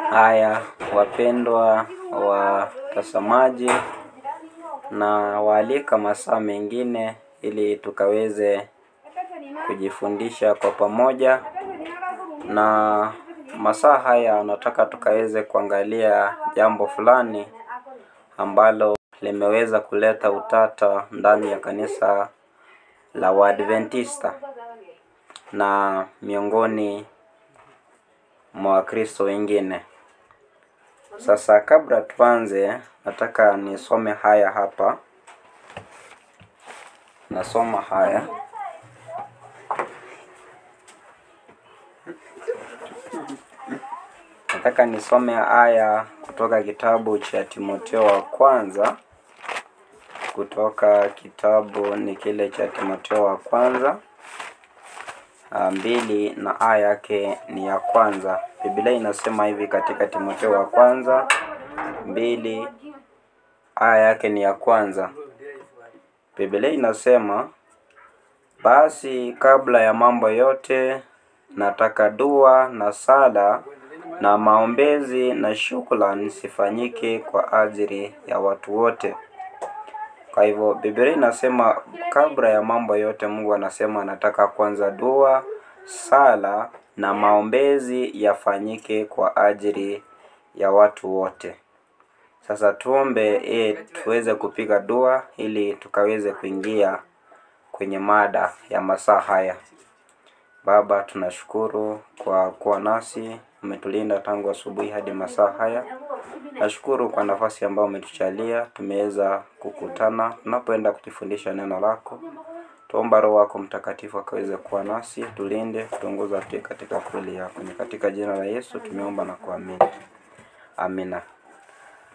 Haya, wapendwa watazamaji, na waalika masaa mengine ili tukaweze kujifundisha kwa pamoja. Na masaa haya nataka tukaweze kuangalia jambo fulani ambalo limeweza kuleta utata ndani ya kanisa la Waadventista na miongoni mwa Kristo wengine. Sasa kabla tuanze, nataka nisome haya hapa. Nasoma haya. Nataka nisome haya kutoka kitabu cha Timotheo wa kwanza. Kutoka kitabu ni kile cha Timotheo wa kwanza 2 na aya yake ni ya kwanza. Biblia inasema hivi katika Timotheo wa kwanza 2 aya yake ni ya kwanza. Biblia inasema, basi kabla ya mambo yote nataka dua na sala na maombezi na shukrani zifanyike kwa ajili ya watu wote. Kwa hivyo Biblia inasema kabla ya mambo yote Mungu anasema anataka kwanza dua, sala na maombezi yafanyike kwa ajili ya watu wote. Sasa tuombe tuweze kupiga dua ili tukaweze kuingia kwenye mada ya masaa haya. Baba, tunashukuru kwa kuwa nasi, umetulinda tangu asubuhi hadi masaa haya. Nashukuru kwa nafasi ambayo umetujalia, tumeweza kukutana tunapoenda kujifundisha neno lako. Tuomba Roho wako Mtakatifu akaweze kuwa nasi, tulinde, tuongoze katika kweli yako. Ni katika jina la Yesu tumeomba na kuamini. Amina.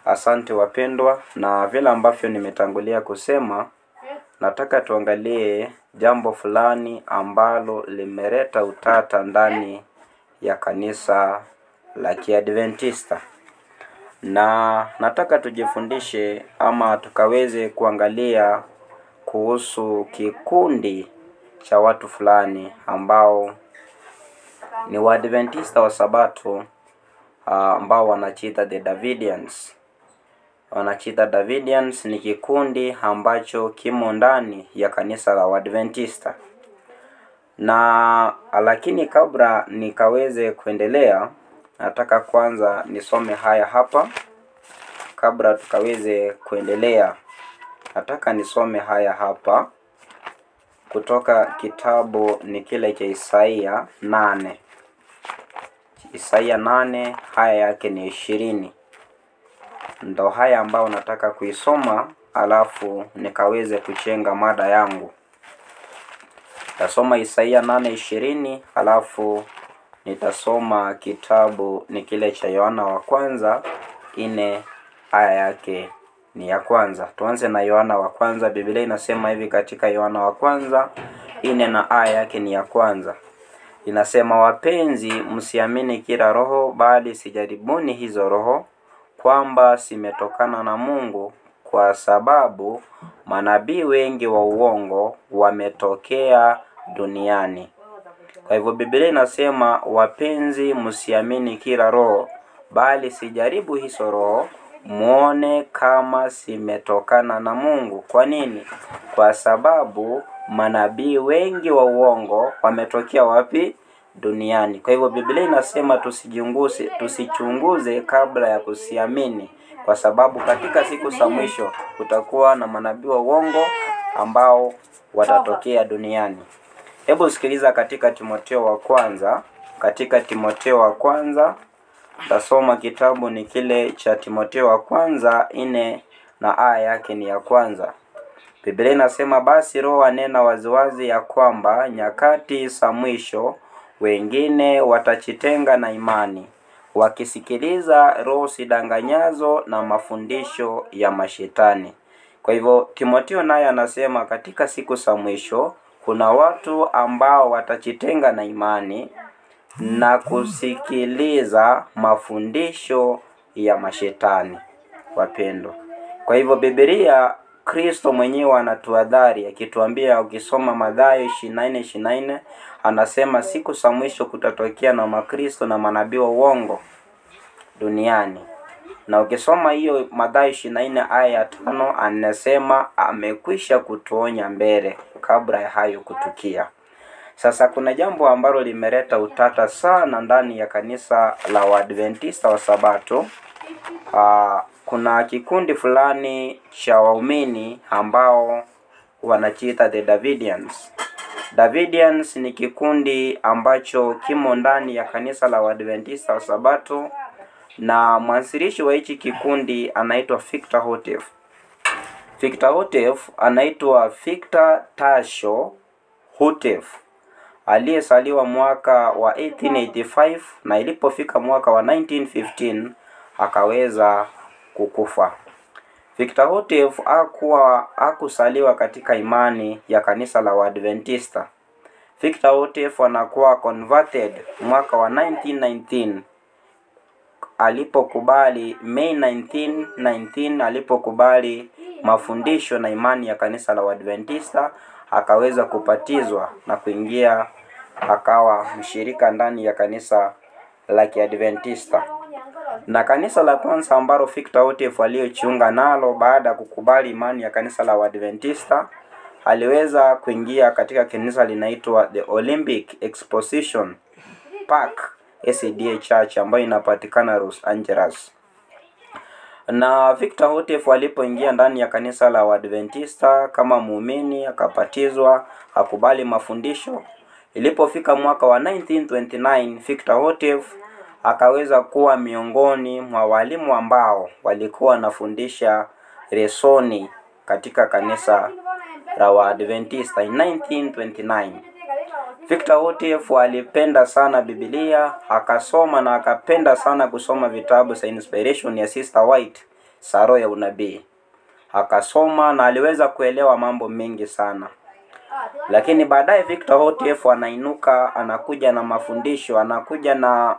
Asante wapendwa, na vile ambavyo nimetangulia kusema, nataka tuangalie jambo fulani ambalo limeleta utata ndani ya kanisa la Kiadventista. Na nataka tujifundishe ama tukaweze kuangalia kuhusu kikundi cha watu fulani ambao ni Waadventista wa Sabato, ambao wanajiita the Davidians. Wanajiita Davidians ni kikundi ambacho kimo ndani ya kanisa la Waadventista. Na lakini kabla nikaweze kuendelea, nataka kwanza nisome haya hapa. Kabla tukaweze kuendelea, nataka nisome haya hapa kutoka kitabu ni kile cha Isaia 8. Isaia 8 haya yake ni 20. Ndo haya ambao nataka kuisoma, alafu nikaweze kuchenga mada yangu. Tasoma Isaia 8:20, alafu nitasoma kitabu ni kile cha Yohana wa kwanza 4 aya yake ni ya kwanza. Tuanze na Yohana wa kwanza. Biblia inasema hivi katika Yohana wa kwanza 4 na aya yake ni ya kwanza. Inasema, wapenzi, msiamini kila roho, bali sijaribuni hizo roho kwamba zimetokana na Mungu, kwa sababu manabii wengi wa uongo wametokea duniani. Kwa hivyo Biblia inasema, wapenzi, msiamini kila roho, bali sijaribu hizo roho muone kama zimetokana na Mungu. Kwa nini? Kwa sababu manabii wengi wa uongo wametokea wapi? Duniani. Kwa hivyo Biblia inasema tusichunguze kabla ya kusiamini, kwa sababu katika siku za mwisho kutakuwa na manabii wa uongo ambao watatokea duniani. Hebu sikiliza katika Timotheo wa kwanza. Katika Timotheo wa kwanza tasoma kitabu ni kile cha Timotheo wa kwanza 4 na aya yake ni ya kwanza. Biblia inasema, basi Roho anena waziwazi ya kwamba nyakati za mwisho wengine watajitenga na imani, wakisikiliza roho zidanganyazo na mafundisho ya mashetani. Kwa hivyo Timotheo naye anasema katika siku za mwisho kuna watu ambao watajitenga na imani na kusikiliza mafundisho ya mashetani, wapendwa. Kwa hivyo Biblia, Kristo mwenyewe anatuadhari akituambia, ukisoma Mathayo 24:24, anasema siku za mwisho kutatokea na makristo na manabii wa uongo. duniani. Na ukisoma hiyo Mathayo 24 aya ya 5 anasema amekwisha kutuonya mbele kabla ya hayo kutukia. Sasa kuna jambo ambalo limeleta utata sana ndani ya kanisa la Waadventista wa Sabato. Kuna kikundi fulani cha waumini ambao wanajiita the Davidians. Davidians ni kikundi ambacho kimo ndani ya kanisa la Waadventista wa Sabato, na mwanzilishi wa hichi kikundi anaitwa Victor Houteff. Victor Houteff anaitwa Victor Tasho Houteff, aliyesaliwa mwaka wa 1885, na ilipofika mwaka wa 1915 akaweza kukufa. Victor Houteff hakusaliwa katika imani ya kanisa la Waadventista. Victor Houteff anakuwa converted mwaka wa 1919 alipokubali May 1919 alipokubali mafundisho na imani ya kanisa la Waadventista, akaweza kupatizwa na kuingia akawa mshirika ndani ya kanisa la Kiadventista. Na kanisa la kwanza ambalo Victor Houteff aliyojiunga nalo baada ya kukubali imani ya kanisa la Waadventista, aliweza kuingia katika kanisa linaitwa The Olympic Exposition Park SDA Church ambayo inapatikana Los Angeles. Na Victor Houteff alipoingia ndani ya kanisa la Waadventista kama muumini, akapatizwa, akubali mafundisho. Ilipofika mwaka wa 1929, Victor Houteff akaweza kuwa miongoni mwa walimu ambao walikuwa wanafundisha lesoni katika kanisa la Waadventista in 1929. Victor Houteff alipenda sana Biblia, akasoma na akapenda sana kusoma vitabu za inspiration ya Sister White, Saro ya Unabii. Akasoma na aliweza kuelewa mambo mengi sana. Lakini baadaye Victor Houteff anainuka, anakuja na mafundisho, anakuja na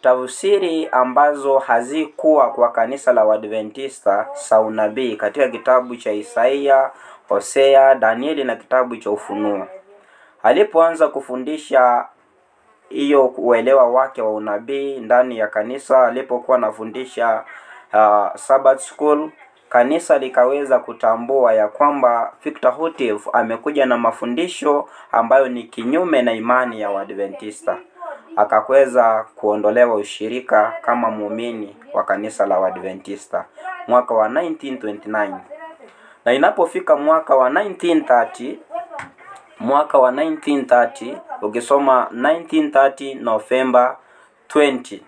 tafsiri ambazo hazikuwa kwa kanisa la Waadventista sa unabii katika kitabu cha Isaia, Hosea, Danieli na kitabu cha Ufunuo. Alipoanza kufundisha hiyo uelewa wake wa unabii ndani ya kanisa, alipokuwa anafundisha Sabbath School, kanisa likaweza kutambua ya kwamba Victor Houteff amekuja na mafundisho ambayo ni kinyume na imani ya Waadventista. Akaweza kuondolewa ushirika kama muumini wa kanisa la Waadventista mwaka wa 1929. Na inapofika mwaka wa 1930, ukisoma 1930 November 20,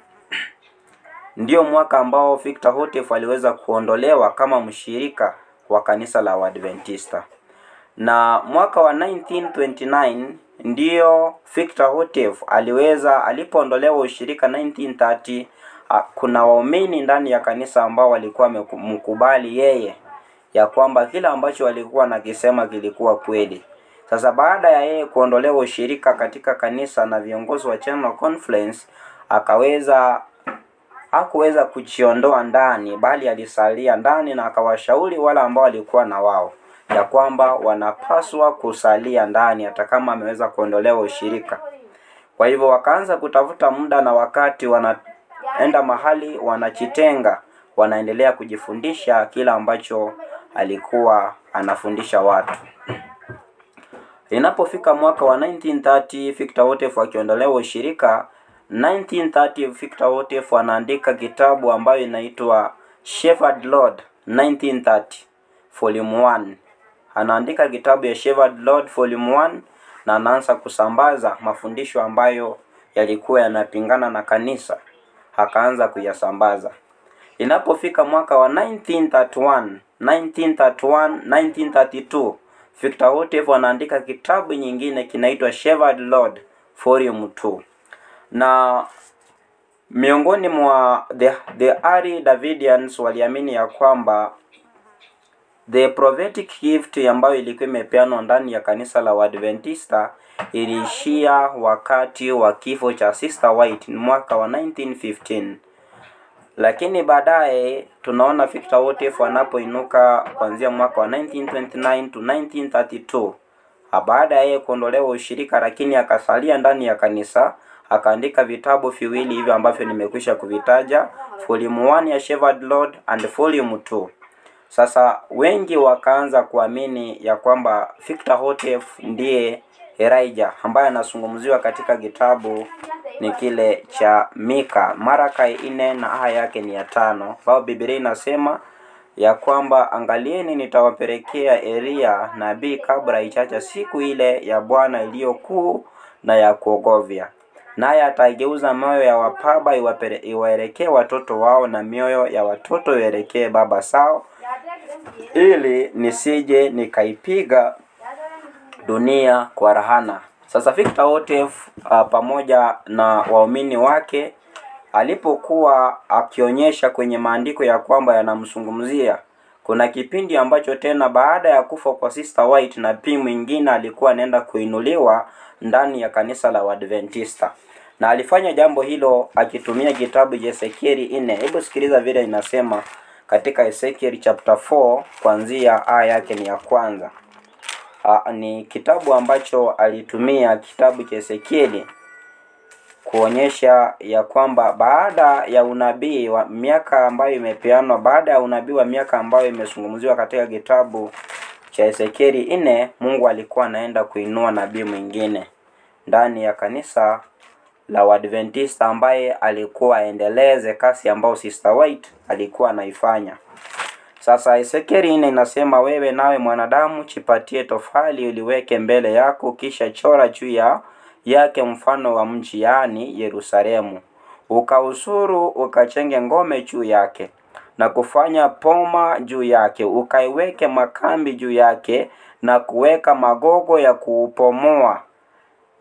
ndio mwaka ambao Victor Houteff aliweza kuondolewa kama mshirika wa kanisa la Waadventista. Na mwaka wa 1929 ndio Victor Houteff alipoondolewa ushirika 1930, kuna waumini ndani ya kanisa ambao walikuwa mkubali yeye ya kwamba kila ambacho walikuwa nakisema kilikuwa kweli. Sasa baada ya yeye kuondolewa ushirika katika kanisa na viongozi wa General Conference, hakuweza kujiondoa ndani, bali alisalia ndani na akawashauri wale ambao walikuwa na wao ya kwamba wanapaswa kusalia ndani hata kama ameweza kuondolewa ushirika. Kwa hivyo wakaanza kutafuta muda na wakati, wanaenda mahali wanajitenga, wanaendelea kujifundisha kila ambacho alikuwa anafundisha watu. Inapofika mwaka wa 1930 Victor Houteff akiondolewa ushirika, 1930 Victor Houteff anaandika kitabu ambayo inaitwa Shepherd Lord 1930 Volume 1. Anaandika kitabu ya Shepherd Lord Volume 1 na anaanza kusambaza mafundisho ambayo yalikuwa yanapingana na kanisa. Akaanza kuyasambaza. Inapofika mwaka wa 1932 Victor Houteff anaandika kitabu nyingine kinaitwa Shepherd Lord Volume 2. Na miongoni mwa the early Davidians waliamini ya kwamba the prophetic gift ambayo ilikuwa imepeanwa ndani ya kanisa la Waadventista iliishia wakati wa kifo cha Sister White mwaka wa 1915. Lakini baadaye tunaona Victor Houteff anapoinuka kuanzia mwaka wa 1929 to 1932. Baada ya kuondolewa ushirika lakini akasalia ndani ya kanisa, akaandika vitabu viwili hivyo ambavyo nimekwisha kuvitaja, volume 1 ya Shepherd Lord and volume 2. Sasa wengi wakaanza kuamini ya kwamba Victor Houteff ndiye Elijah ambaye anazungumziwa katika kitabu ni kile cha Mika, Malachi 4 na aya yake ni ya 5. Bao Biblia inasema ya kwamba angalieni, nitawapelekea Elia nabii kabla ichacha siku ile ya Bwana iliyokuu na ya kuogovya, naye ataigeuza mioyo ya wapaba iwaelekee watoto wao na mioyo ya watoto ielekee baba sao, ili nisije nikaipiga dunia kwa rahana. Sasa Victor Houteff pamoja na waumini wake alipokuwa akionyesha kwenye maandiko ya kwamba yanamzungumzia, kuna kipindi ambacho tena baada ya kufa kwa Sister White nabii mwingine alikuwa anaenda kuinuliwa ndani ya kanisa la Waadventista, na alifanya jambo hilo akitumia kitabu cha Ezekieli 4. Hebu sikiliza vile inasema katika Ezekieli chapter 4 kuanzia aya yake ni ya kwanza. Ni kitabu ambacho alitumia kitabu cha Ezekieli kuonyesha ya kwamba baada ya unabii wa miaka ambayo imepeanwa, baada ya unabii wa miaka ambayo imezungumziwa katika kitabu cha Ezekieli 4, Mungu alikuwa anaenda kuinua nabii mwingine ndani ya kanisa la Waadventista ambaye alikuwa aendeleze kasi ambayo Sister White alikuwa anaifanya. Sasa Ezekieli 4 inasema, wewe nawe mwanadamu, chipatie tofali uliweke mbele yako, kisha chora juu yake mfano wa mji, yani Yerusalemu, ukausuru, ukachenge ngome juu yake na kufanya poma juu yake, ukaiweke makambi juu yake na kuweka magogo ya kuupomoa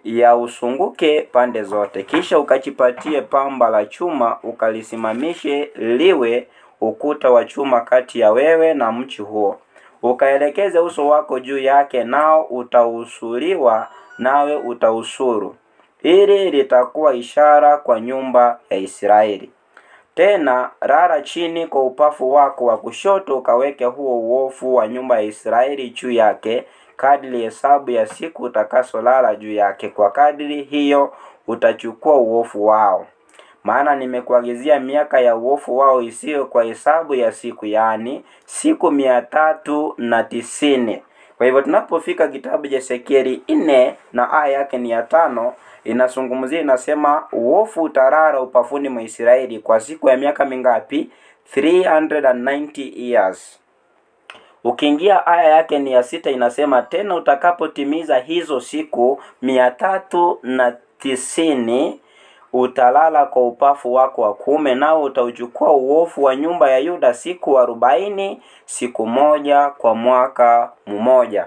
ya usunguke pande zote. Kisha ukachipatie pamba la chuma, ukalisimamishe liwe ukuta wa chuma kati ya wewe na mchi huo, ukaelekeze uso wako juu yake, nao utausuriwa nawe utausuru. Ili litakuwa ishara kwa nyumba ya Israeli. Tena rara chini kwa upafu wako wa kushoto, ukaweke huo uofu wa nyumba ya Israeli juu yake, kadiri hesabu ya siku utakasolala juu yake, kwa kadiri hiyo utachukua uofu wao. Maana nimekuagizia miaka ya uofu wao isiyo kwa hesabu ya siku, yani siku 390. Kwa hivyo tunapofika kitabu cha Ezekieli 4 na aya yake ni ya 5, inazungumzia, inasema uofu utarara upafuni mwa Israeli kwa siku ya miaka mingapi? 390 years. Ukiingia aya yake ni ya 6, inasema tena utakapotimiza hizo siku 390 utalala kwa upafu wako wa kuume, nao utauchukua uofu wa nyumba ya Yuda siku 40, siku moja kwa mwaka mmoja.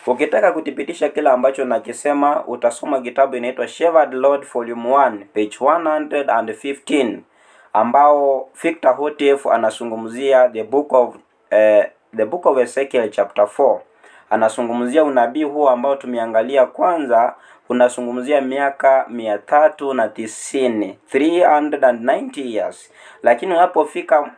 Ukitaka kuthibitisha kila ambacho nakisema, utasoma kitabu inaitwa Shepherd Lord volume 1 page 115, ambao Victor Houteff anazungumzia the book of Ezekiel chapter 4. Anazungumzia unabii huo ambao tumeangalia kwanza, unazungumzia miaka 390, 390 years. Lakini unapofika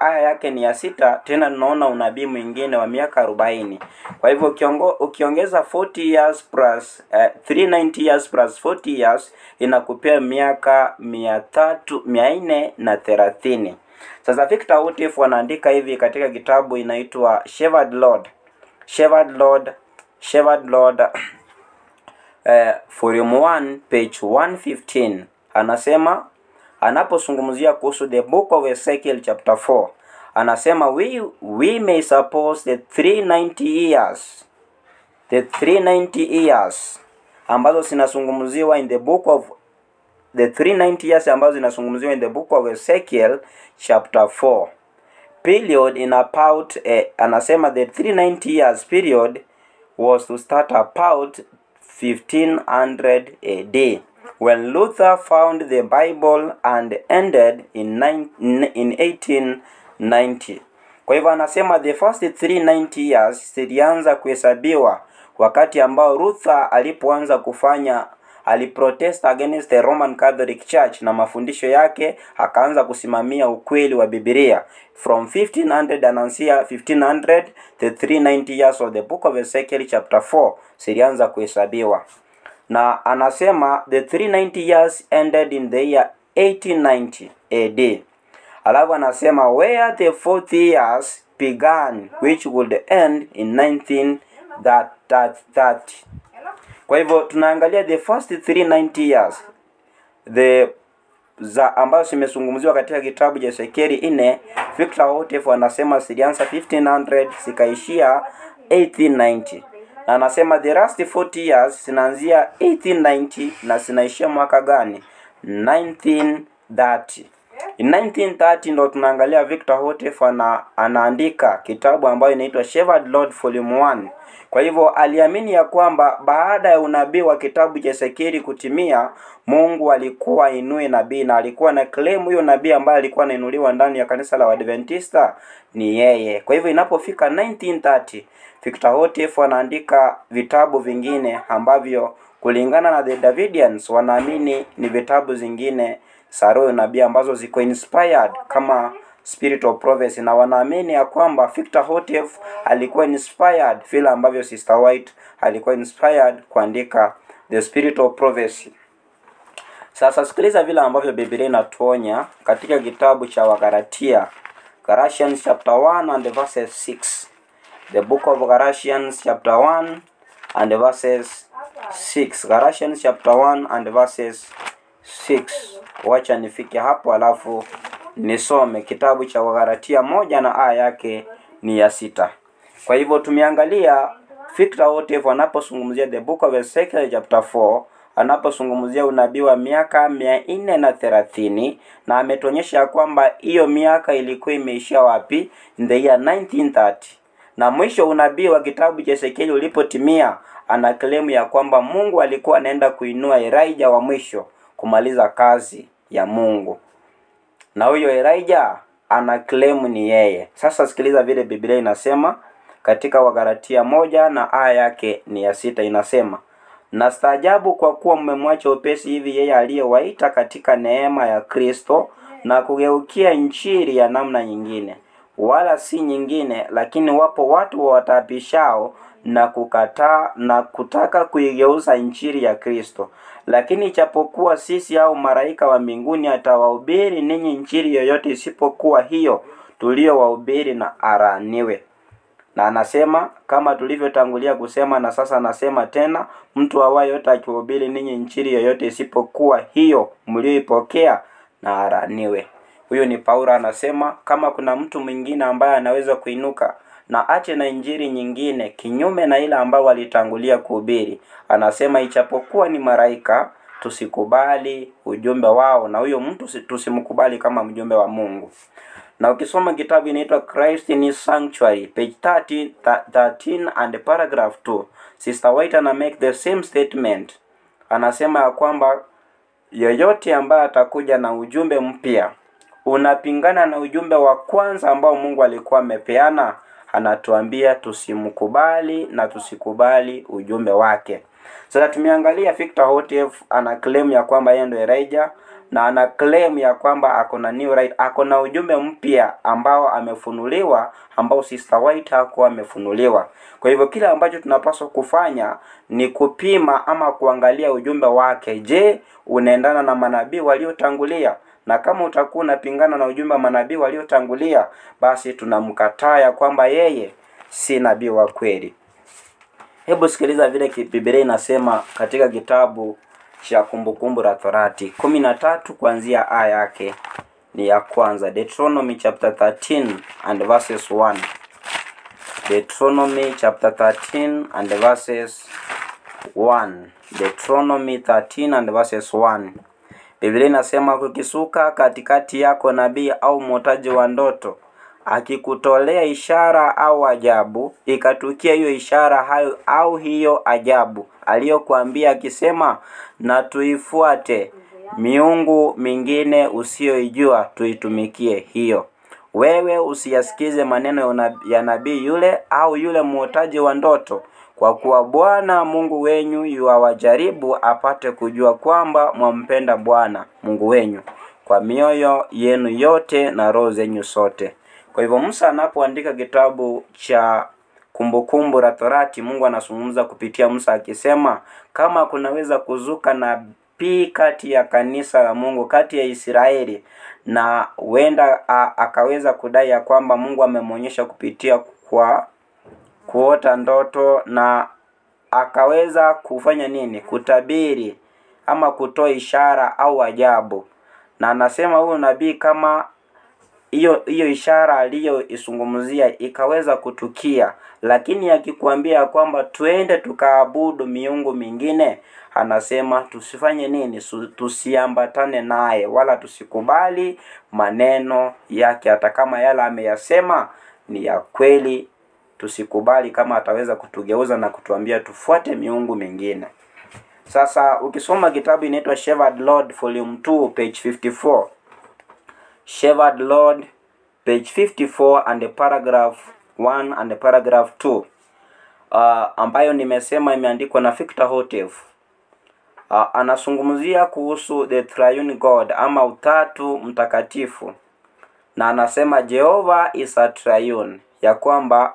aya yake ni ya 6, tena tunaona unabii mwingine wa miaka 40. Kwa hivyo ukiongeza 40 years plus 390 years plus 40 years inakupea miaka 430. Sasa Victor Houteff anaandika hivi katika kitabu inaitwa Shepherd Lord volume 1 page 115. Anasema, anapozungumzia kuhusu the book of Ezekiel chapter 4, anasema we may suppose the 390 years ambazo zinazungumziwa in the book of the 390 years ambazo zinazungumziwa in the book of Ezekiel chapter 4 period in about anasema the 390 years period was to start about 1500 AD when Luther found the Bible and ended in 1890. Kwa hivyo anasema the first 390 years zilianza kuhesabiwa wakati ambao Luther aliprotest against the Roman Catholic Church na mafundisho yake, akaanza kusimamia ukweli wa Biblia. From 1500 anaanzia 1500, the 390 years of the book of Ezekiel chapter 4 zilianza kuhesabiwa. na anasema the 390 years ended in the year 1890 AD. Alafu anasema where the 40 years began which would end in 1930. Kwa hivyo tunaangalia the first 390 years ambazo zimezungumziwa katika kitabu cha Ezekieli 4. Victor Houteff anasema zilianza 1500 zikaishia 1890. Na anasema the last 40 years zinaanzia 1890 na zinaishia mwaka gani? 1930. In 1930 ndo tunaangalia Victor Houteff anaandika kitabu ambayo inaitwa Shepherd Lord Volume 1. Kwa hivyo aliamini ya kwamba baada ya unabii wa kitabu cha Ezekieli kutimia, Mungu alikuwa inue nabii, na alikuwa na claim huyo nabii ambaye alikuwa anainuliwa ndani ya kanisa la Waadventista ni yeye. Kwa hivyo inapofika 1930, Victor Houteff anaandika vitabu vingine ambavyo kulingana na the Davidians wanaamini ni vitabu zingine za roho nabii ambazo ziko inspired kama Spirit of Prophecy, na wanaamini ya kwamba Victor Houteff alikuwa inspired vile ambavyo Sister White alikuwa inspired kuandika the Spirit of Prophecy. Sasa sikiliza vile ambavyo Biblia inatuonya katika kitabu cha Wagalatia, Galatians chapter 1 and verses 6. The book of Galatians chapter 1 and verses 6. Galatians chapter 1 and verses 6. Wacha nifike hapo alafu nisome kitabu cha Wagalatia 1 na aya yake ni ya 6. Kwa hivyo tumeangalia Victor Houteff anapozungumzia the book of Ezekiel chapter 4, anapozungumzia unabii wa miaka 430, na ametuonyesha kwamba hiyo miaka ilikuwa imeishia wapi? In the year 1930. Na mwisho unabii wa kitabu cha Ezekiel ulipotimia, ana claim ya kwamba Mungu alikuwa anaenda kuinua Elijah wa mwisho kumaliza kazi ya Mungu. Na huyo Elijah ana claim ni yeye. Sasa sikiliza vile Biblia inasema katika Wagalatia 1 na aya yake ni ya 6. Inasema, na staajabu kwa kuwa mmemwacha upesi hivi yeye aliyewaita katika neema ya Kristo na kugeukia injili ya namna nyingine, wala si nyingine, lakini wapo watu watapishao na kukataa na kutaka kuigeuza injili ya Kristo. Lakini ichapokuwa sisi au malaika wa mbinguni atawahubiri ninyi injili yoyote isipokuwa hiyo tuliyowahubiri, na araniwe. Na anasema kama tulivyotangulia kusema, na sasa nasema tena, mtu awaye yote akihubiri ninyi injili yoyote isipokuwa hiyo mlioipokea, na araniwe. Huyo ni Paulo anasema kama kuna mtu mwingine ambaye anaweza kuinuka na ache na injili nyingine kinyume na ile ambayo walitangulia kuhubiri, anasema ichapokuwa ni malaika tusikubali ujumbe wao, na huyo mtu tusimkubali kama mjumbe wa Mungu. Na ukisoma kitabu inaitwa Christ in His Sanctuary, page 13 and paragraph 2, Sister White ana make the same statement. Anasema ya kwamba yoyote ambaye atakuja na ujumbe mpya unapingana na ujumbe wa kwanza ambao Mungu alikuwa amepeana, anatuambia tusimkubali na tusikubali ujumbe wake. Sasa tumeangalia Victor Houteff ana claim ya kwamba yeye ndio Elijah, na ana claim ya kwamba akona new right, akona ujumbe mpya ambao amefunuliwa, ambao Sister White hakuwa amefunuliwa. Kwa hivyo kile ambacho tunapaswa kufanya ni kupima ama kuangalia ujumbe wake. Je, unaendana na manabii waliotangulia? Na kama utakuwa unapingana na ujumbe wa manabii waliotangulia, basi tunamkataa kwamba yeye si nabii wa kweli. Hebu sikiliza vile Biblia inasema katika kitabu cha Kumbukumbu la Torati 13 kuanzia aya yake ni ya kwanza. Deuteronomy chapter 13 and verses 1. Deuteronomy chapter 13 and verses 1. Deuteronomy 13 and verses 1. Biblia inasema kukisuka katikati yako nabii au mwotaji wa ndoto akikutolea ishara au ajabu, ikatukia hiyo ishara hayo au hiyo ajabu aliyokuambia akisema, na tuifuate miungu mingine usiyoijua tuitumikie hiyo, wewe usiyasikize maneno ya nabii yule au yule mwotaji wa ndoto, kwa kuwa Bwana Mungu wenyu yuwajaribu apate kujua kwamba mwampenda Bwana Mungu wenyu kwa mioyo yenu yote na roho zenyu zote. Kwa hivyo Musa anapoandika kitabu cha Kumbukumbu la Torati, Mungu anazungumza kupitia Musa akisema kama kunaweza kuzuka nabii kati ya kanisa la Mungu, kati ya Israeli, na huenda akaweza kudai ya kwamba Mungu amemwonyesha kupitia kwa kuota ndoto, na akaweza kufanya nini? Kutabiri ama kutoa ishara au ajabu. Na anasema huyo nabii kama hiyo ishara aliyoizungumzia ikaweza kutukia, lakini akikwambia kwamba tuende tukaabudu miungu mingine, anasema tusifanye nini? Tusiambatane naye, wala tusikubali maneno yake. Hata kama yale ameyasema ni ya kweli, tusikubali kama ataweza kutugeuza na kutuambia tufuate miungu mingine. Sasa ukisoma kitabu inaitwa Shepherd Lord Volume 2 page 54, Shepherd Lord page 54 and paragraph 1 and paragraph 2, ambayo nimesema imeandikwa na Victor Houteff. Anazungumzia kuhusu the triune God ama utatu mtakatifu, na anasema Jehovah is a triune, ya kwamba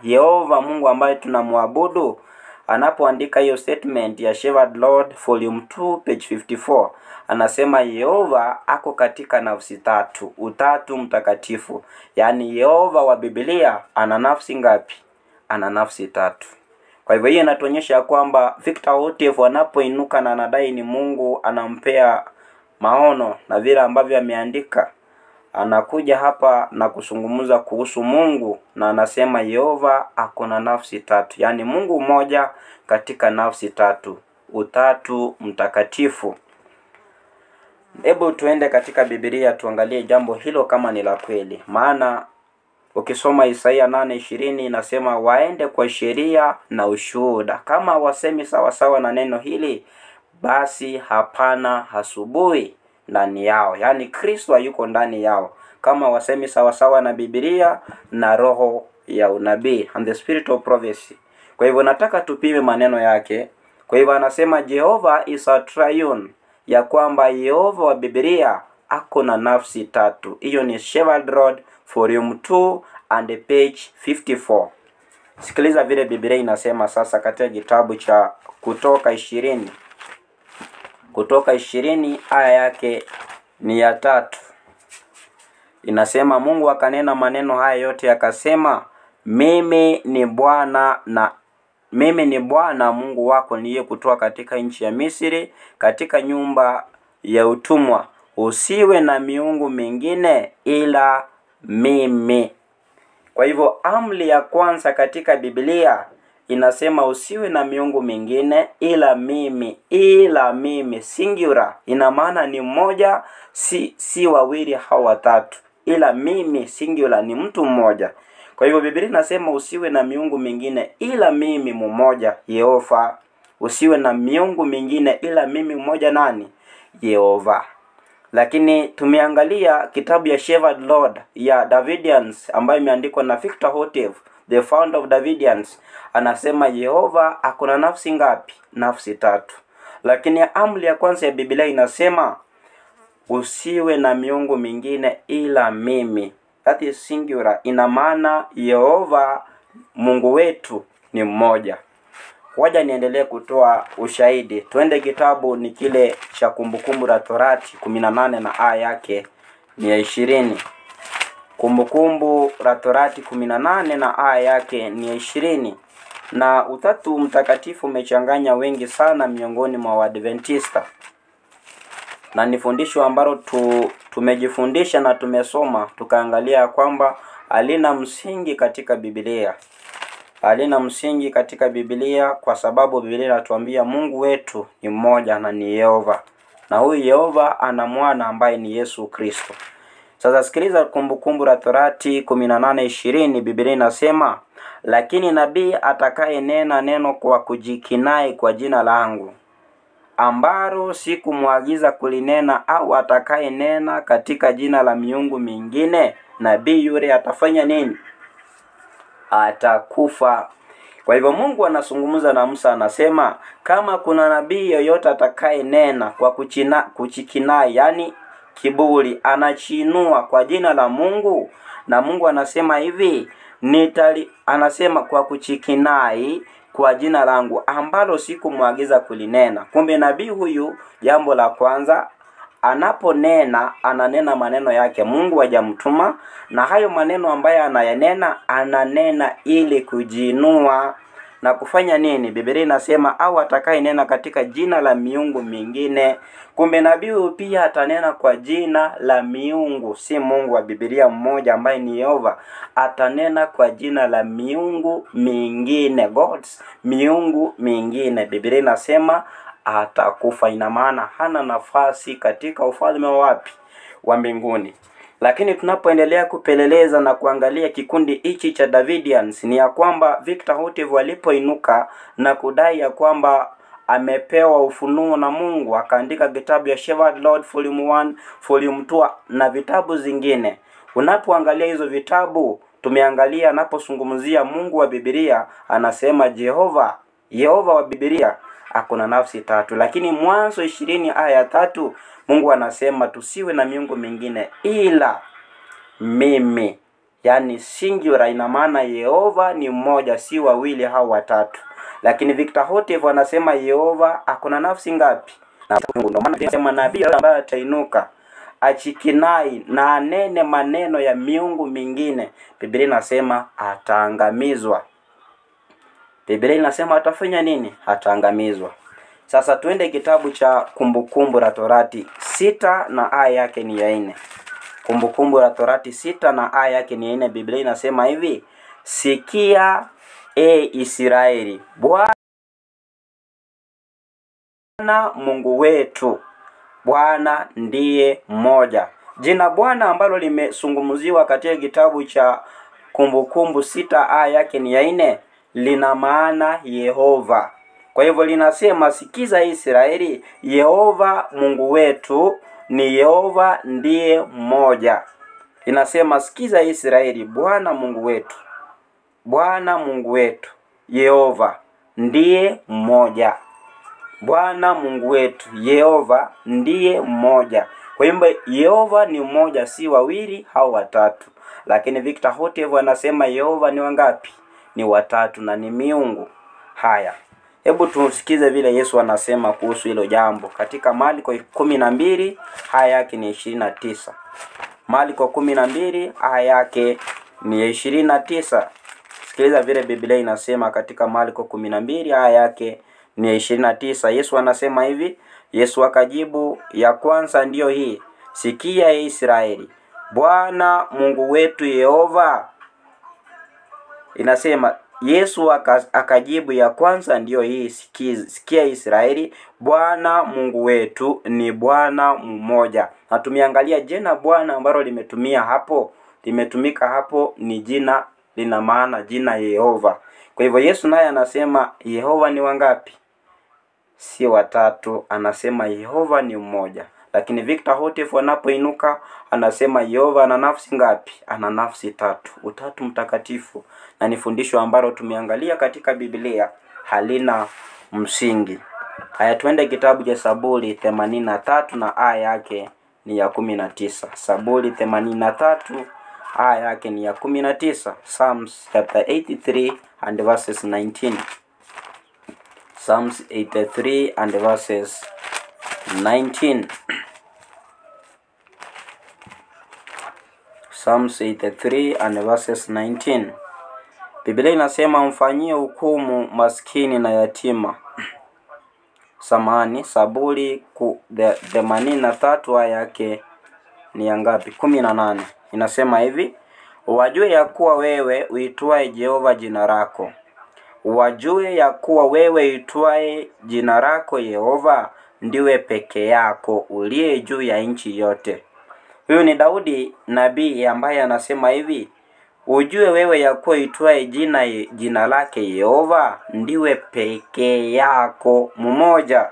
Yehova Mungu ambaye tunamwabudu, anapoandika hiyo statement ya Shepherd Lord Volume 2 page 54, anasema Yehova ako katika nafsi tatu, utatu mtakatifu. Yaani Yehova wa Biblia ana nafsi ngapi? Ana nafsi tatu. Kwa hivyo hii inatuonyesha kwamba Victor Houteff anapoinuka na anadai ni Mungu anampea maono na vile ambavyo ameandika, anakuja hapa na kuzungumza kuhusu Mungu, na anasema Yehova ako na nafsi tatu, yaani Mungu mmoja katika nafsi tatu, utatu mtakatifu. Hebu tuende katika Biblia tuangalie jambo hilo kama ni la kweli. Maana ukisoma Isaia 8:20 inasema waende kwa sheria na ushuhuda. Kama wasemi sawa sawa na neno hili, basi hapana asubuhi ndani yao. Yaani Kristo hayuko ndani yao. Kama wasemi sawa sawa na Biblia na roho ya unabii, and the spirit of prophecy. Kwa hivyo nataka tupime maneno yake. Kwa hivyo anasema Jehovah is a triune, ya kwamba Yehova wa Biblia ako na nafsi tatu. Hiyo ni Shepherd Lord Volume 2 and page 54. Sikiliza vile Biblia inasema sasa katika kitabu cha Kutoka 20. Kutoka 20 aya yake ni ya 3. Inasema Mungu akanena maneno haya yote akasema, mimi ni Bwana Mungu wako niliyekutoa katika nchi ya Misri, katika nyumba ya utumwa. Usiwe na miungu mingine ila mimi. Kwa hivyo amri ya kwanza katika Biblia inasema usiwe na miungu mingine ila mimi. Ila mimi singular, ina maana ni mmoja, si wawili au watatu. Ila mimi singular, ni mtu mmoja. Kwa hivyo Biblia inasema usiwe na miungu mingine ila mimi mmoja, Yehova. Usiwe na miungu mingine ila mimi mmoja, nani? Yehova. Lakini tumeangalia kitabu ya Shepherd Lord ya Davidians ambayo imeandikwa na Victor Houteff, the founder of Davidians. Anasema Yehova ako na nafsi ngapi? Nafsi tatu. Lakini amri ya kwanza ya Biblia inasema usiwe na miungu mingine ila mimi. That is singular. Ina maana Yehova Mungu wetu ni mmoja. Waja niendelee kutoa ushahidi. Tuende kitabu ni kile cha Kumbukumbu la Torati 18 na aya yake ni ya 20. Kumbukumbu la Torati 18 na aya yake ni ya 20. Na utatu mtakatifu umechanganya wengi sana miongoni mwa Waadventista. Na ni fundisho ambalo tumejifundisha na tumesoma tukaangalia kwamba halina msingi katika Biblia. Halina msingi katika Biblia kwa sababu Biblia inatuambia Mungu wetu ni mmoja na ni Yehova. Na huyu Yehova ana mwana ambaye ni Yesu Kristo. Sasa sikiliza Kumbukumbu la Torati 18:20. Biblia inasema, lakini nabii atakaye nena neno kwa kujikinai kwa jina langu, ambalo sikumwagiza kulinena, au atakaye nena katika jina la miungu mingine, nabii yule atafanya nini? Atakufa. Kwa hivyo Mungu anazungumza na Musa, anasema kama kuna nabii yoyote atakaye nena kwa kujikinai, yani kiburi, anachinua kwa jina la Mungu, Na Mungu anasema hivi, anasema kwa kuchikinai kwa jina langu ambalo sikumwagiza kulinena. Kumbe nabii huyu, jambo la kwanza, anaponena ananena maneno yake Mungu hajamtuma, na hayo maneno ambayo ananena ili kujiinua na kufanya nini? Biblia inasema au atakayenena katika jina la miungu mingine. Kumbe nabii huyu pia atanena kwa jina la miungu, si Mungu wa Biblia mmoja ambaye ni Yehova. Atanena kwa jina la miungu mingine, gods, miungu mingine. Biblia inasema atakufa. Ina maana hana nafasi katika ufalme wa wapi? Wa mbinguni. Lakini tunapoendelea kupeleleza na kuangalia kikundi hichi cha Davidians, ni ya kwamba Victor Houteff walipoinuka na kudai ya kwamba amepewa ufunuo na Mungu, akaandika kitabu ya Shepherd Lord Volume 1, Volume 2 na vitabu zingine. Unapoangalia hizo vitabu, tumeangalia anapozungumzia Mungu wa Biblia, anasema Yehova wa Biblia akona nafsi tatu. Lakini Mwanzo 20 aya 3, Mungu anasema tusiwe na miungu mingine ila mimi. Yani singular, ina maana Yehova ni mmoja, si wawili au watatu. Lakini Victor Houteff anasema Yehova akona nafsi ngapi? Na Mungu. Ndio maana tunasema nabii ambaye atainuka achikinai na anene maneno ya miungu mingine, Biblia inasema ataangamizwa. Biblia inasema atafanya nini? Ataangamizwa. Sasa tuende kitabu cha Kumbukumbu la Torati 6 na aya yake ni ya 4. Kumbukumbu la Torati 6 na aya yake ni ya 4. Biblia inasema hivi, sikia Israeli, Bwana Mungu wetu, Bwana ndiye mmoja. Jina Bwana ambalo limezungumziwa katika kitabu cha Kumbukumbu 6 aya yake ni ya 4 lina maana Yehova. Kwa hivyo linasema sikiza Israeli, Yehova Mungu wetu ni Yehova ndiye mmoja. Inasema sikiza Israeli, Bwana Mungu wetu, Bwana Mungu wetu Yehova ndiye mmoja. Bwana Mungu wetu Yehova ndiye mmoja. Kwa hivyo Yehova ni mmoja, si wawili au watatu. Lakini Victor Houteff anasema Yehova ni wangapi? Ni watatu na ni miungu. Haya, hebu tusikize vile Yesu anasema kuhusu hilo jambo katika Marko 12 aya yake ni 29. Marko 12 aya yake ni 29. Sikiliza vile Biblia inasema katika Marko 12 aya yake ni 29. Yesu anasema hivi, Yesu akajibu, ya kwanza ndiyo hii, sikia Israeli, Bwana Mungu wetu Yehova. Inasema Yesu akajibu, ya kwanza ndiyo hii, sikia Israeli, Bwana Mungu wetu ni Bwana mmoja. Na tumeangalia jina Bwana ambalo limetumika hapo ni jina, lina maana jina Yehova. Kwa hivyo Yesu naye anasema Yehova ni wangapi? Si watatu, anasema Yehova ni mmoja. Lakini Victor Houteff anapoinuka anasema Yehova ana nafsi ngapi? Ana nafsi tatu, utatu mtakatifu. Na ni fundisho ambalo tumeangalia katika Biblia halina msingi. Haya, tuende kitabu cha Zaburi 83 na aya yake ni ya 19. Zaburi 83 aya yake ni ya 19. Psalms chapter 83 and verses 19. Psalms 83 and verses 19. Psalms 83 and verses 19. Biblia inasema mfanyie hukumu maskini na yatima. Samahani, Zaburi 83 aya yake ni ya ngapi? 18. Inasema hivi, wajue ya kuwa wewe uitwaye Jehova jina lako. Wajue ya kuwa wewe uitwaye jina lako Yehova, ndiwe peke yako uliye juu ya nchi yote. Huyu ni Daudi nabii ambaye anasema hivi, ujue wewe ya kuwa uitwaye jina lake Yehova, ndiwe peke yako mmoja.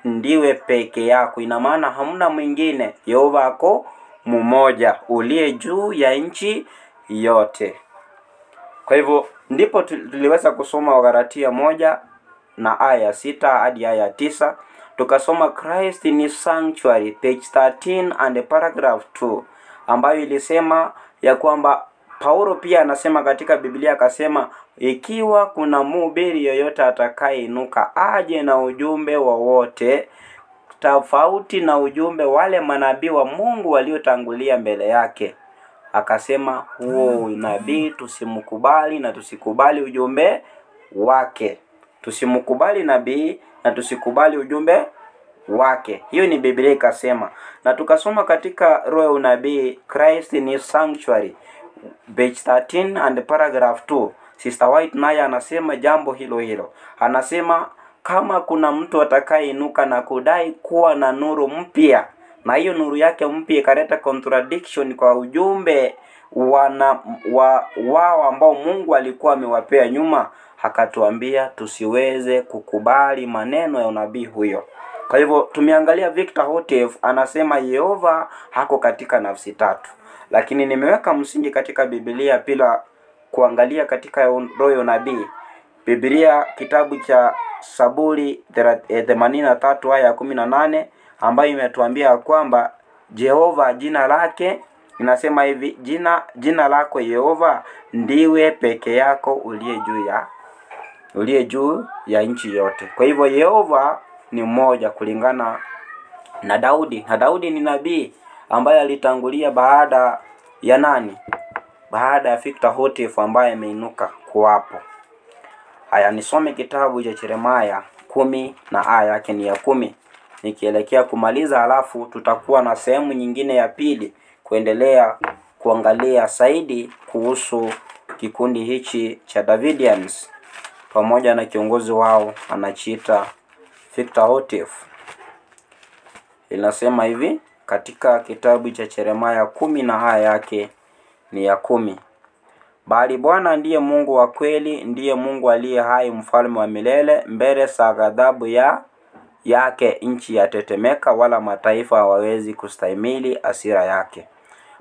Ndiwe peke yako, ina maana hamna mwingine. Yehova ako mmoja uliye juu ya nchi yote. Kwa hivyo ndipo tuliweza kusoma Wagalatia 1 na aya 6 hadi aya 9. Tukasoma Christ in His Sanctuary page 13 and paragraph 2, ambayo ilisema ya kwamba Paulo pia anasema katika Biblia, akasema ikiwa kuna mhubiri yoyote atakayeinuka aje na ujumbe wowote tofauti na ujumbe wale manabii wa Mungu waliotangulia mbele yake, akasema huo nabii tusimkubali na tusikubali ujumbe wake. Tusimkubali nabii na tusikubali ujumbe wake. Hiyo ni Biblia ikasema. Na tukasoma katika roho ya unabii, Christ in His Sanctuary, page 13 and paragraph 2. Sister White naye anasema jambo hilo hilo. Anasema kama kuna mtu atakayeinuka na kudai kuwa na nuru mpya, na hiyo nuru yake mpya ikaleta contradiction kwa ujumbe wao ambao Mungu alikuwa amewapea nyuma, akatuambia tusiweze kukubali maneno ya unabii huyo. Kwa hivyo tumeangalia Victor Houteff anasema Yehova hako katika nafsi tatu. Lakini nimeweka msingi katika Biblia bila kuangalia katika roho ya unabii. Biblia kitabu cha Zaburi 83 aya 18 ambayo imetuambia kwamba Jehova jina lake, inasema hivi, jina lako Yehova ndiwe peke yako uliye juu ya nchi yote. Kwa hivyo Yehova ni mmoja kulingana na Daudi. Na Daudi ni nabii ambaye alitangulia baada ya nani? Baada ya Victor Houteff ambaye ameinuka kuwapo. Haya, nisome kitabu cha Yeremia 10 na aya yake ni ya 10. Nikielekea kumaliza, alafu tutakuwa na sehemu nyingine ya pili kuendelea kuangalia zaidi kuhusu kikundi hichi cha Davidians pamoja na kiongozi wao anajiita Victor Houteff. Inasema hivi katika kitabu cha Yeremia 10 na aya yake ni ya 10. Bali Bwana ndiye Mungu wa kweli, ndiye Mungu aliye hai, mfalme wa milele. Mbele za ghadhabu yake nchi yatetemeka, wala mataifa hawawezi kustahimili hasira yake.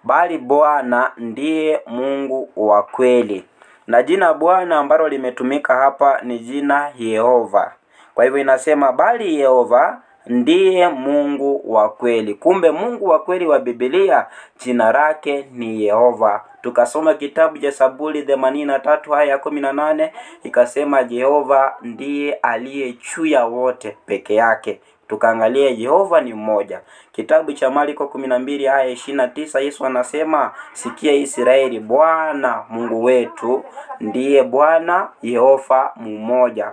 Bali Bwana ndiye Mungu wa kweli. Na jina Bwana ambalo limetumika hapa ni jina Yehova. Kwa hivyo inasema bali Yehova ndiye Mungu wa kweli. Kumbe Mungu wa kweli wa Biblia jina lake ni Yehova. Tukasoma kitabu cha Zaburi 83 aya 18, ikasema Yehova ndiye aliye juu ya wote peke yake. Tukaangalia Yehova ni mmoja. Kitabu cha Marko 12 aya 29, Yesu anasema sikia Israeli, Bwana Mungu wetu ndiye Bwana Yehova mmoja.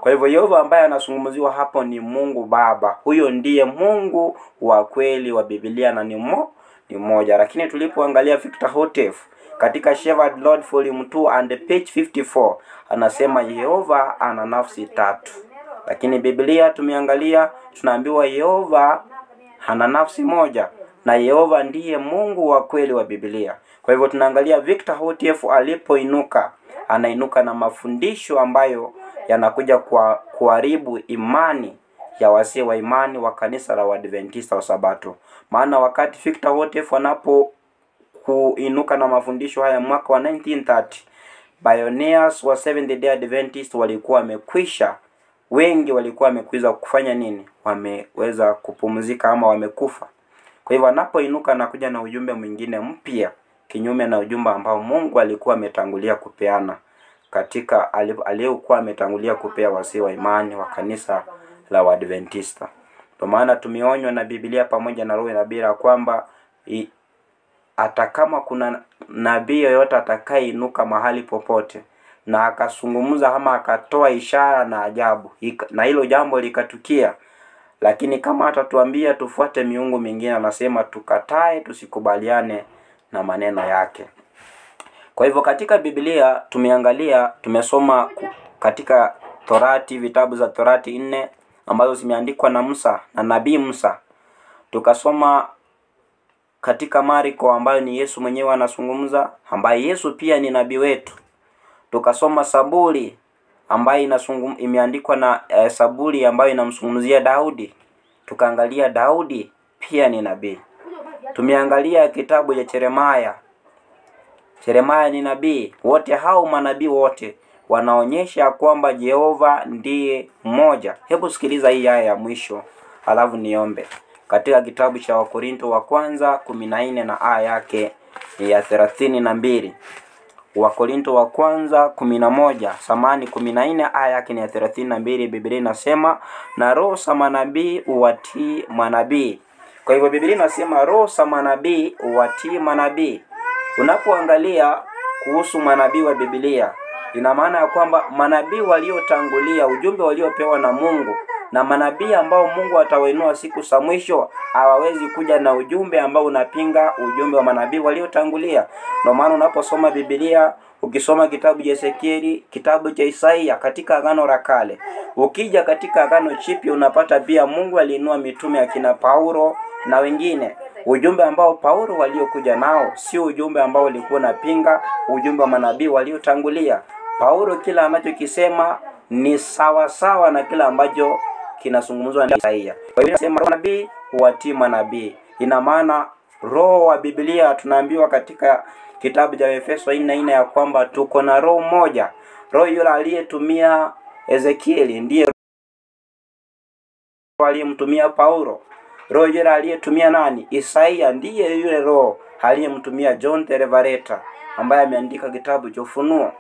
Kwa hivyo Yehova ambaye anazungumziwa hapo ni Mungu Baba. Huyo ndiye Mungu wa kweli wa Biblia na ni mmoja. Lakini tulipoangalia Victor Houteff katika Shepherd Lord Volume 2 and page 54, anasema Yehova ana nafsi tatu. Lakini Biblia tumeangalia, tunaambiwa Yehova ana nafsi moja na Yehova ndiye Mungu wa kweli wa Biblia. Kwa hivyo tunaangalia Victor Houteff alipoinuka, anainuka na mafundisho ambayo yanakuja kuharibu imani ya wasee wa imani wa kanisa la Waadventista wa Sabato. Maana wakati Victor Houteff kuinuka na mafundisho haya mwaka wa 1930, pioneers wa Seventh Day Adventist walikuwa wamekwisha. Wengi walikuwa wamekwisha kufanya nini? Wameweza kupumzika ama wamekufa. Kwa hivyo anapoinuka na kuja na ujumbe mwingine mpya kinyume na ujumbe ambao Mungu alikuwa ametangulia kupeana katika aliyokuwa ametangulia kupea wasee wa imani wa kanisa la Waadventista. Kwa maana tumeonywa na Biblia pamoja na roho ya nabii kwamba hata kama kuna nabii yoyote atakayeinuka mahali popote na akazungumza ama akatoa ishara na ajabu, na hilo jambo likatukia, lakini kama atatuambia tufuate miungu mingine, anasema tukatae, tusikubaliane na maneno yake. Kwa hivyo katika Biblia tumesoma katika Torati, vitabu za Torati 4 ambazo zimeandikwa na Musa na nabii Musa. Tukasoma katika Marko ambayo ni Yesu mwenyewe anazungumza, ambaye Yesu pia ni nabii wetu. Tukasoma Zaburi ambayo imeandikwa na Zaburi ambayo inamzungumzia Daudi. Tukaangalia Daudi pia ni nabii. Tumeangalia kitabu cha Yeremia ni nabii. Wote hao manabii wote wanaonyesha kwamba Jehova ndiye mmoja. Hebu sikiliza hii aya ya mwisho alafu niombe. Katika kitabu cha Wakorinto wa kwanza 14 na aya yake ya 32. Wakorinto wa kwanza 14 aya yake ni ya 32. Biblia inasema na roho za manabii uwatii manabii. Kwa hivyo Biblia inasema roho za manabii uwatii manabii. Unapoangalia kuhusu manabii wa Biblia, ina maana ya kwamba manabii waliotangulia, ujumbe waliopewa na Mungu, na manabii ambao Mungu atawainua siku za mwisho, hawawezi kuja na ujumbe ambao unapinga ujumbe wa manabii waliotangulia. Ndio maana unaposoma Biblia, ukisoma kitabu cha Ezekieli, kitabu cha Isaia katika Agano la Kale, ukija katika Agano Jipya unapata pia Mungu aliinua mitume akina Paulo na wengine. Ujumbe ambao Paulo waliokuja nao sio ujumbe ambao ulikuwa unapinga ujumbe wa manabii waliotangulia. Paulo kila anachokisema ni sawa sawa na kila ambacho kinazungumzwa na Isaia. Kwa hiyo inasema manabii huwatii manabii. Ina maana roho wa Biblia tunaambiwa katika kitabu cha Efeso 4:4 ya kwamba tuko na roho moja. Roho yule aliyetumia Ezekieli ndiye aliyemtumia Paulo. Roho yule aliyetumia nani? Isaia ndiye yule roho aliyemtumia John the Revelator ambaye ameandika kitabu cha Ufunuo.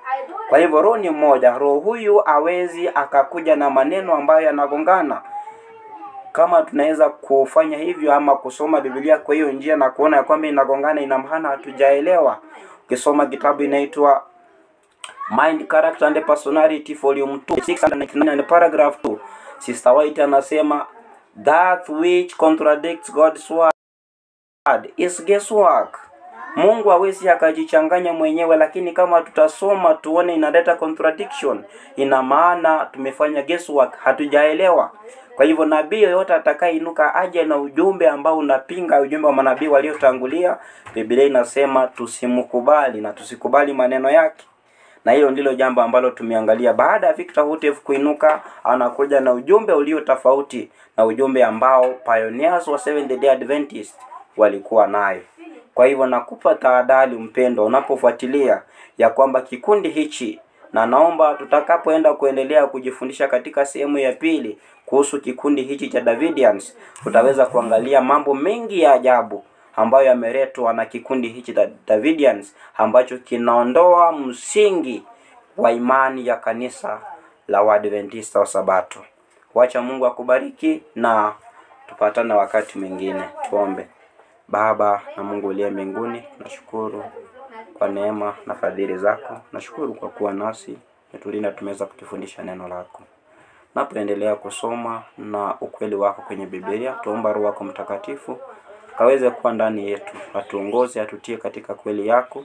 Kwa hivyo roho ni mmoja. Roho huyu hawezi akakuja na maneno ambayo yanagongana. Kama tunaweza kufanya hivyo ama kusoma Biblia kwa hiyo njia na kuona kwamba inagongana, ina maana hatujaelewa. Ukisoma kitabu inaitwa Mind, Character and Personality Volume 2 699 and paragraph 2, Sister White anasema that which contradicts God's word is guesswork. Mungu hawezi akajichanganya mwenyewe, lakini kama tutasoma tuone inaleta contradiction, ina maana tumefanya guesswork, hatujaelewa. Kwa hivyo nabii yoyote atakayeinuka aje na ujumbe ambao unapinga ujumbe wa manabii waliotangulia, Biblia inasema tusimkubali na tusikubali maneno yake. Na hilo ndilo jambo ambalo tumeangalia. Baada ya Victor Houteff kuinuka, anakuja na ujumbe ulio tofauti na ujumbe ambao pioneers wa Seventh Day Adventist walikuwa nayo. Kwa hivyo nakupa tahadhari mpendo, unapofuatilia ya kwamba kikundi hichi, na naomba tutakapoenda kuendelea kujifundisha katika sehemu ya pili kuhusu kikundi hichi cha Davidians, utaweza kuangalia mambo mengi ya ajabu ambayo yameletwa na kikundi hichi cha Davidians, ambacho kinaondoa msingi wa imani ya kanisa la Waadventista wa Sabato. Wacha Mungu akubariki na tupatane wakati mwingine. Tuombe. Baba na Mungu uliye mbinguni, nashukuru kwa neema na fadhili zako. Nashukuru kwa kuwa nasi, umetulinda, tumeweza kujifundisha neno lako. Napoendelea kusoma na ukweli wako kwenye Biblia, tuomba Roho wako Mtakatifu kaweze kuwa ndani yetu, atuongoze, atutie katika kweli yako.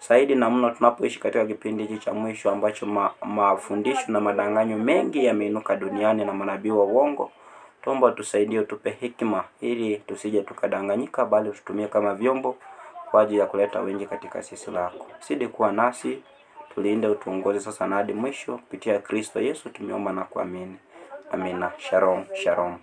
Zaidi na mno tunapoishi katika kipindi hiki cha mwisho ambacho mafundisho na madanganyo mengi yameinuka duniani na manabii wa uongo. Tuomba tusaidie, tupe hekima ili tusije tukadanganyika, bali tutumie kama vyombo kwa ajili ya kuleta wengi katika sisi lako. Zidi kuwa nasi, tulinde, utuongoze sasa na hadi mwisho, kupitia Kristo Yesu tumeomba na kuamini. Amina. Shalom, shalom.